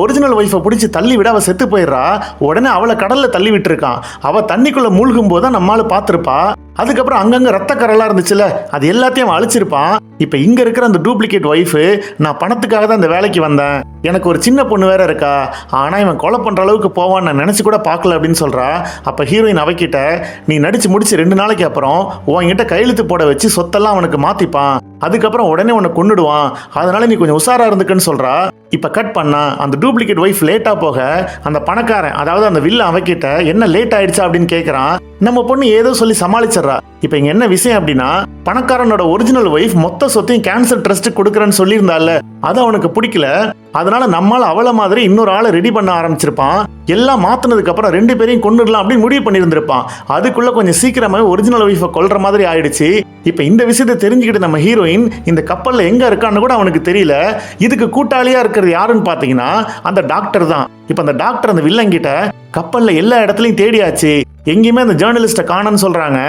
Original wifi பிடிச்சி தள்ளி விட அவ செத்து போயிடுறா. உடனே அவளை கடல்ல தள்ளி விட்டுருக்கான். அவ தண்ணிக்குள்ள மூழ்கும் போது தான் நம்மளால பார்த்திருப்பா. அதுக்கப்புறம் அங்கங்க ரத்த கரெல்லாம் இருந்துச்சுல, அது எல்லாத்தையும் அவன் அழிச்சிருப்பான். இப்ப இங்க இருக்கிற அந்த டூப்ளிகேட் ஒய்ஃப், நான் பணத்துக்காக தான் இந்த வேலைக்கு வந்தேன், எனக்கு ஒரு சின்ன பொண்ணு வேற இருக்கா, ஆனா இவன் கொலை பண்ற அளவுக்கு போவான்னு நான் நினைச்சு கூட பார்க்கல அப்படின்னு சொல்றா. அப்ப ஹீரோயின் அவகிட்ட, நீ நடிச்சு முடிச்சு 2 நாளைக்கு அப்புறம் உன்கிட்ட கையெழுத்து போட வச்சு சொத்தெல்லாம் அவனுக்கு மாத்திப்பான், அதுக்கப்புறம் உடனே உன்னை கொன்னுடுவான், அதனால நீ கொஞ்சம் உஷாரா இருந்துக்குன்னு சொல்றா. இப்ப கட் பண்ணா அந்த டூப்ளிகேட் ஒய்ஃப் லேட்டா போக அந்த பணக்காரன், அதாவது அந்த வில்ல அவகிட்ட என்ன லேட் ஆயிடுச்சா அப்படின்னு கேட்கறான். நம்ம பொண்ணு ஏதோ சொல்லி சமாளிச்சிடறா. இப்ப இங்க என்ன விஷயம் அப்படின்னா, பணக்காரனோட ஒரிஜினல் ஒய்ஃப் மொத்த சொத்தையும் கேன்சர் ட்ரஸ்ட் கொடுக்கறேன்னு சொல்லியிருந்தால, அது அவனுக்கு பிடிக்கல. அதனால நம்மால அவள மாதிரி இன்னொரு ஆளை ரெடி பண்ண ஆரம்பிச்சிருப்பான். எல்லாம் மாத்தினதுக்கு அப்புறம் 2 பேரையும் கொண்டுடலாம் அப்படின்னு முடிவு பண்ணியிருந்திருப்பான். அதுக்குள்ள கொஞ்சம் சீக்கிரமாவே ஒரிஜினல் ஒய்ஃபை கொல்ற மாதிரி ஆயிடுச்சு. இப்ப இந்த விஷயத்தை தெரிஞ்சுக்கிட்டு நம்ம ஹீரோயின் இந்த கப்பல்ல எங்க இருக்கான்னு கூட அவனுக்கு தெரியல. இதுக்கு கூட்டாளியா இருக்கிறது யாருன்னு பாத்தீங்கன்னா அந்த டாக்டர் தான். இப்ப அந்த டாக்டர் அந்த வில்லங்கிட்ட, கப்பல்ல எல்லா இடத்துலயும் தேடியாச்சு, எங்கேயுமே அந்த ஜேர்னலிஸ்ட காணன்னு சொல்றாங்க,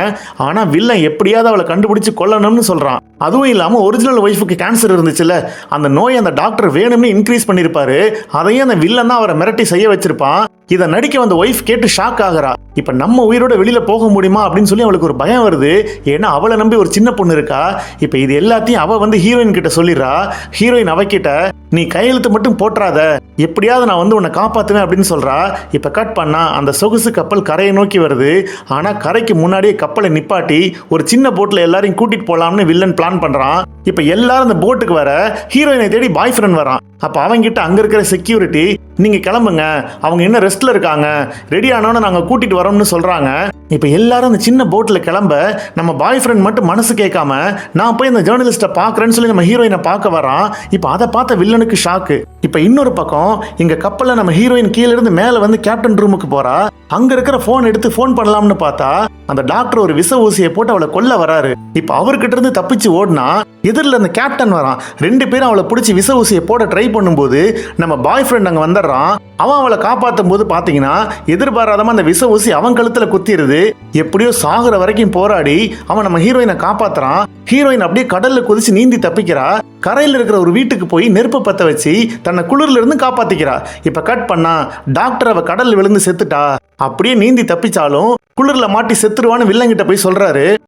ஆனா வில்லன் எப்படியாவது அவளை கண்டுபிடிச்சு கொல்லணும்னு சொல்றான். அதுவும் இல்லாம ஒரிஜினல் ஒய்ஃபுக்கு கேன்சர் இருந்துச்சுல, அந்த நோய் அந்த டாக்டர் வேணும்னு இன்க்ரீஸ் பண்ணிருப்பாரு. அதையும் அந்த வில்லன் தான் அவரை மிரட்டி செய்ய வச்சிருப்பான். இதை நடிக்க வந்த ஒய்ஃப் கேட்டு ஷாக் ஆகிறா. இப்ப நம்ம உயிரோட வெளியில போக முடியுமா அப்படின்னு சொல்லி அவளுக்கு ஒரு பயம் வருது. ஏன்னா அவளை நம்பி ஒரு சின்ன பொண்ணு இருக்கா. இப்ப இது எல்லாத்தையும் அவ வந்து ஹீரோயின் கிட்ட சொல்லிடுறா. ஹீரோயின் அவகிட்ட, நீ கையெழுத்து மட்டும் போட்டுறாத, எப்படியாவது நான் வந்து உன்னை காப்பாத்துவேன் அப்படின்னு சொல்றா. இப்ப கட் பண்ணா அந்த சொகுசு கப்பல் கரையை நோக்கி வருது. ஆனா கரைக்கு முன்னாடியே கப்பலை நிப்பாட்டி ஒரு சின்ன போட்ல எல்லாரையும் கூட்டிட்டு போலாம்னு வில்லன் பிளான் பண்றான். இப்ப எல்லாரும் அந்த போட்டுக்கு வர ஹீரோயினை தேடி பாய் ஃப்ரெண்ட் வரான். அப்ப அவங்கிட்ட அங்க இருக்கிற செக்யூரிட்டி, நீங்க கிளம்புங்க, அவங்க என்ன ரெஸ்ட்ல இருக்காங்க, ரெடி ஆனோன்னு நாங்க கூட்டிட்டு வரோம்னு சொல்றாங்க. இப்ப எல்லாரும் அந்த சின்ன போட்ல கிளம்ப நம்ம பாய் ஃப்ரெண்ட் மட்டும் மனசு கேட்காம, நான் போய் இந்த ஜேர்னலிஸ்ட பாக்குறேன்னு சொல்லி நம்ம ஹீரோயினை பார்க்க வரான். இப்ப அதை பார்த்த வில்லனுக்கு ஷாக்கு. இப்ப இன்னொரு பக்கம் இங்க கப்பல்ல நம்ம ஹீரோயின் கீழ இருந்து மேல வந்து கேப்டன் ரூமுக்கு போறா. அங்க இருக்கிற போன் எடுத்து போன் பண்ணலாம்னு பார்த்தா அந்த டாக்டர் ஒரு விச ஊசியை போட்டு அவளை கொல்ல வராரு. இப்ப அவர்கிட்ட இருந்து தப்பிச்சு ஓடினா எதிரில் அந்த கேப்டன் வரான். 2 பேரும் அவளை பிடிச்சி விச ஊசியை போட ட்ரை பண்ணும்போது நம்ம பாய் ஃப்ரெண்ட் அங்க வந்துடுறான். அவன் அவளை காப்பாற்றும் போது பாத்தீங்கன்னா எதிர்பாராதமா அந்த விச ஊசி அவன் கழுத்துல குத்திடுது. எப்படியோ சாகுற வரைக்கும் போராடி அவன் நம்ம ஹீரோயினை காப்பாத்துறான். ஹீரோயின் அப்படியே கடல்ல குதிச்சு நீந்தி தப்பிக்கிறா. கரையில் இருக்கிற ஒரு வீட்டுக்கு போய் நெருப்பு பத்த வச்சு தன்னை குளிர்ல இருந்து காப்பாத்திக்கிறா. இப்ப கட் பண்ணா டாக்டர் அவ கடல்ல விழுந்து செத்துட்டா. அப்படியே நீந்தி தப்பிச்சாலும் குளிர்ல மாட்டி செத்துருவான்னு வில்லங்கிட்ட போய் சொல்றாரு.